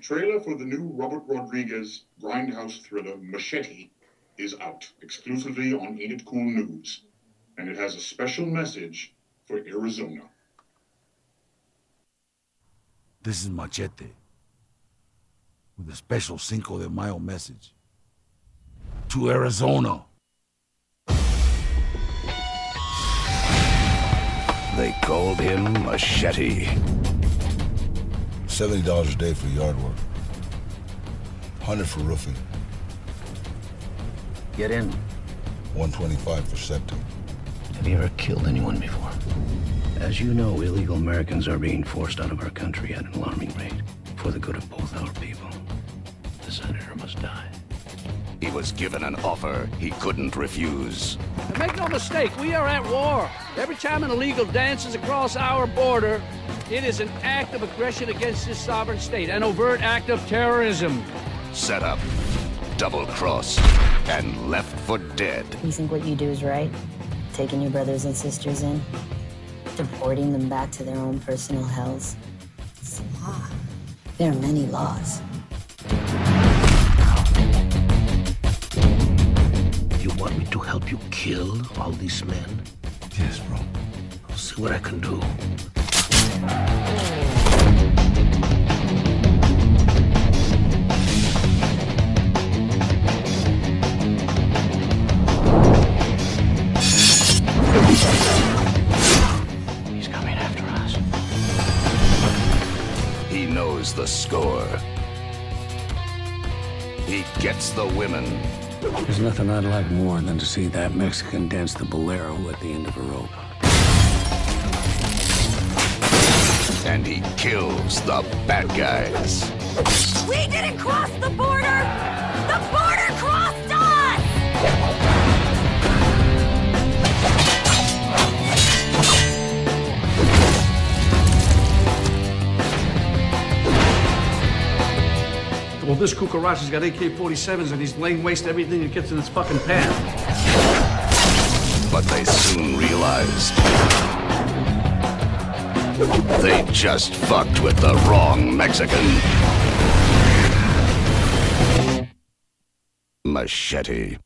Trailer for the new Robert Rodriguez grindhouse thriller Machete is out exclusively on Ain't It Cool News, and it has a special message for Arizona. This is Machete with a special Cinco de Mayo message to Arizona. They called him Machete. $70 a day for yard work. 100 for roofing. Get in. 125 for septic. Have you ever killed anyone before? As you know, illegal Americans are being forced out of our country at an alarming rate. For the good of both our people, the senator must die. He was given an offer he couldn't refuse. And make no mistake, we are at war. Every time an illegal dances across our border, it is an act of aggression against this sovereign state, an overt act of terrorism. Set up, double-crossed, and left for dead. You think what you do is right? Taking your brothers and sisters in? Deporting them back to their own personal hells? It's the law. There are many laws. You want me to help you kill all these men? Yes, bro. I'll see what I can do. He's coming after us. He knows the score. He gets the women. There's nothing I'd like more than to see that Mexican dance the bolero at the end of a rope. And he kills the bad guys. We didn't cross the border! The border crossed us! Well, this cucaracha's got AK-47s and he's laying waste to everything that gets in his fucking path. But they soon realized they just fucked with the wrong Mexican. Machete.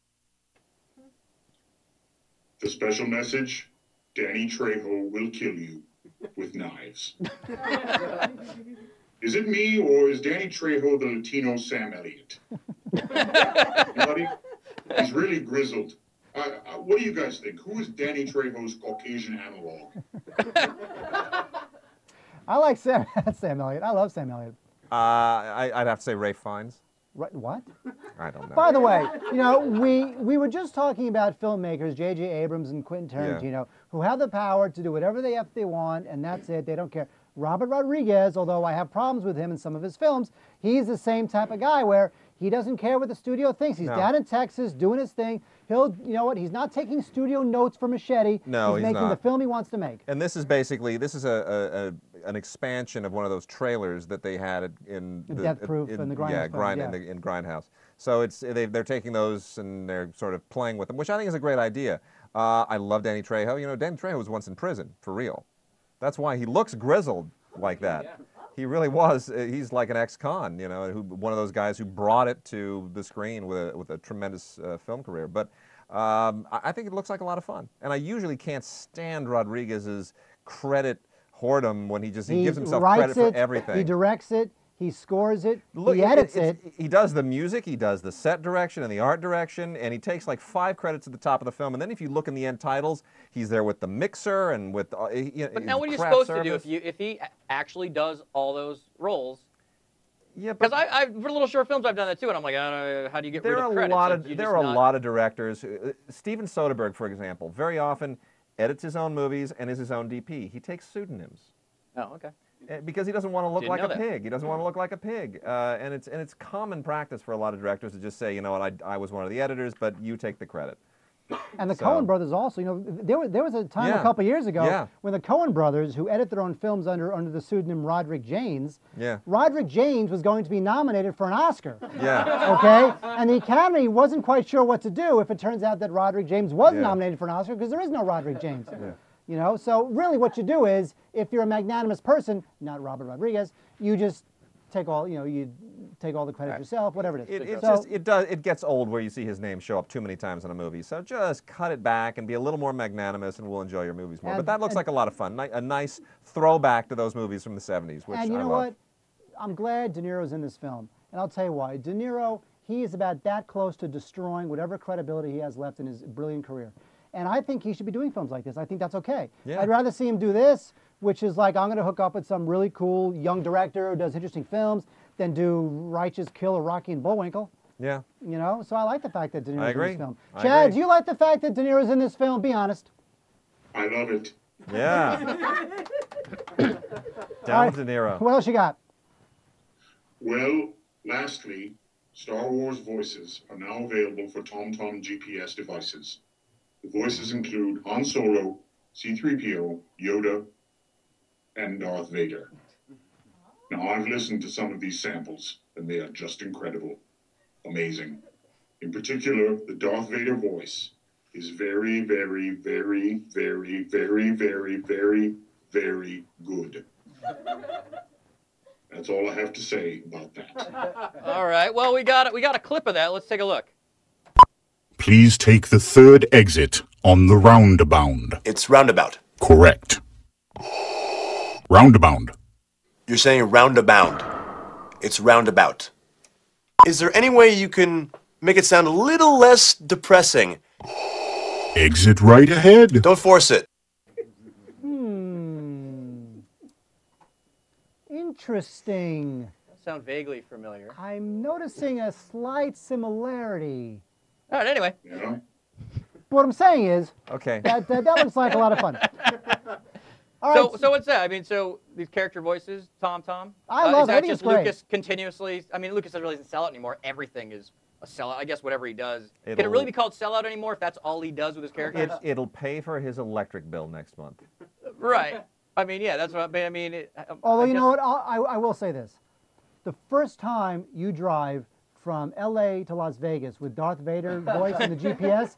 The special message: Danny Trejo will kill you with knives. Is it me, or is Danny Trejo the Latino Sam Elliott? Anybody? He's really grizzled. What do you guys think? Who is Danny Trejo's Caucasian analog? I like Sam Elliott. I love Sam Elliott. I'd have to say Ray Fiennes. Right, what? I don't know. By the way, you know, we were just talking about filmmakers, J.J. Abrams and Quentin Tarantino, who have the power to do whatever they want, and that's it. They don't care. Robert Rodriguez, although I have problems with him in some of his films, he's the same type of guy where he doesn't care what the studio thinks. He's down in Texas doing his thing. You know what? He's not taking studio notes for Machete. No, he's making the film he wants to make. And this is basically an expansion of one of those trailers that they had in Death Proof and the Grindhouse. In Grindhouse. So they're taking those and they're sort of playing with them, which I think is a great idea. I love Danny Trejo. You know, Danny Trejo was once in prison for real. That's why he looks grizzled like that. Yeah. He really was. He's like an ex-con, you know, one of those guys who brought it to the screen with a tremendous film career. But I think it looks like a lot of fun. And I usually can't stand Rodriguez's credit whoredom when he gives himself credit for everything. He directs it. He scores it, he edits it. He does the music, he does the set direction and the art direction, and he takes like 5 credits at the top of the film. And then if you look in the end titles, he's there with the mixer and with But now what are you supposed to do if he actually does all those roles? Yeah, because for little short films I've done that too, and I'm like, how do you get rid of credits? There are a lot of directors. Steven Soderbergh, for example, very often edits his own movies and is his own DP. He takes pseudonyms. Oh, okay. Because he doesn't want to look like a pig. He doesn't want to look like a pig. And it's common practice for a lot of directors to just say, you know what, I was one of the editors, but you take the credit. And the Coen brothers also, you know, there was a time a couple years ago when the Coen brothers, who edit their own films under the pseudonym Rodrieguez, Rodrieguez was going to be nominated for an Oscar. Okay? And the Academy wasn't quite sure what to do if it turns out that Rodrieguez was nominated for an Oscar, because there is no Rodrieguez. You know, so really what you do is, if you're a magnanimous person, not Robert Rodriguez, you just take all, you take all the credit yourself, whatever it is. It gets old where you see his name show up too many times in a movie. So just cut it back and be a little more magnanimous, and we'll enjoy your movies more. But that looks like a lot of fun. A nice throwback to those movies from the 70s, which and you I know love. what? I'm glad De Niro's in this film, and I'll tell you why. De Niro, he is about that close to destroying whatever credibility he has left in his brilliant career. And I think he should be doing films like this. I think that's okay. Yeah. I'd rather see him do this, which is like, I'm going to hook up with some really cool young director who does interesting films, than do Righteous Kill or Rocky and Bullwinkle. Yeah. You know, so I like the fact that De Niro's in this film. I Chad, agree. do you like the fact that De Niro's in this film? Be honest. I love it. Yeah. Down De Niro. What else you got? Well, lastly, Star Wars voices are now available for TomTom GPS devices. The voices include Han Solo, C-3PO, Yoda, and Darth Vader. Now, I've listened to some of these samples, and they are just incredible. Amazing. In particular, the Darth Vader voice is very, very, very, very, very, very, very, very good. That's all I have to say about that. All right. Well, we got a clip of that. Let's take a look. Please take the third exit on the roundabout. It's roundabout. Correct. Roundabout. You're saying roundabout. It's roundabout. Is there any way you can make it sound a little less depressing? Exit right ahead. Don't force it. Interesting. Sound vaguely familiar. I'm noticing a slight similarity. All right, anyway. Yeah. What I'm saying is, okay, that looks like a lot of fun. All right. So what's that? I mean, so these character voices, TomTom. I love is it. I that think just it's great. Lucas continuously? I mean, Lucas really doesn't sell out anymore. Everything is a sellout. I guess whatever he does. Can it really be called sellout anymore if that's all he does with his characters? It'll pay for his electric bill next month. Right. I mean, yeah, that's what I mean. Although, you know what, I will say this. The first time you drive from L.A. to Las Vegas with Darth Vader voice and the GPS,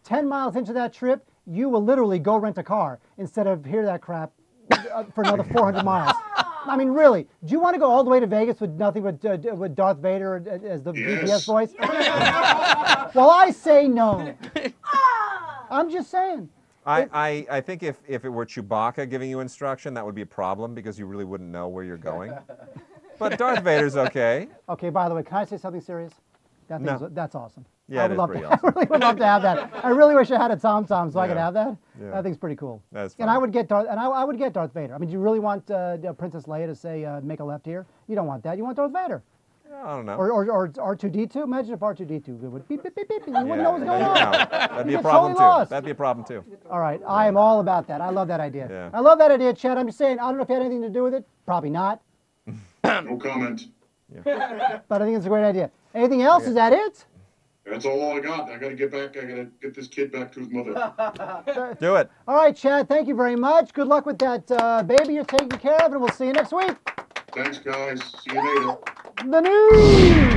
10 miles into that trip, you will literally go rent a car instead of hear that crap for another 400 miles. I mean, really, do you want to go all the way to Vegas with nothing but with Darth Vader as the GPS voice? Well, I say no. I'm just saying. I think if it were Chewbacca giving you instruction, that would be a problem because you really wouldn't know where you're going. But Darth Vader's okay. Okay, by the way, can I say something serious? That's awesome. Yeah, I really would love to have that. I really wish I had a TomTom so I could have that. Yeah. That thing's pretty cool. That's fun. And I would get Darth Vader. I mean, do you really want Princess Leia to say make a left here? You don't want that. You want Darth Vader. I don't know. Or R2D2. Imagine if R2D2 would beep beep beep beep. You wouldn't know what's going on. That'd be a problem too. Lost. That'd be a problem too. All right, I am all about that. I love that idea. Yeah. I love that idea, Chad. I'm just saying. I don't know if it had anything to do with it. Probably not. No comment. Yeah. But I think it's a great idea. Anything else? Is that it? That's all I got. I got to get back. I got to get this kid back to his mother. Do it. All right, Chad. Thank you very much. Good luck with that baby you're taking care of, and we'll see you next week. Thanks, guys. See you later. The news.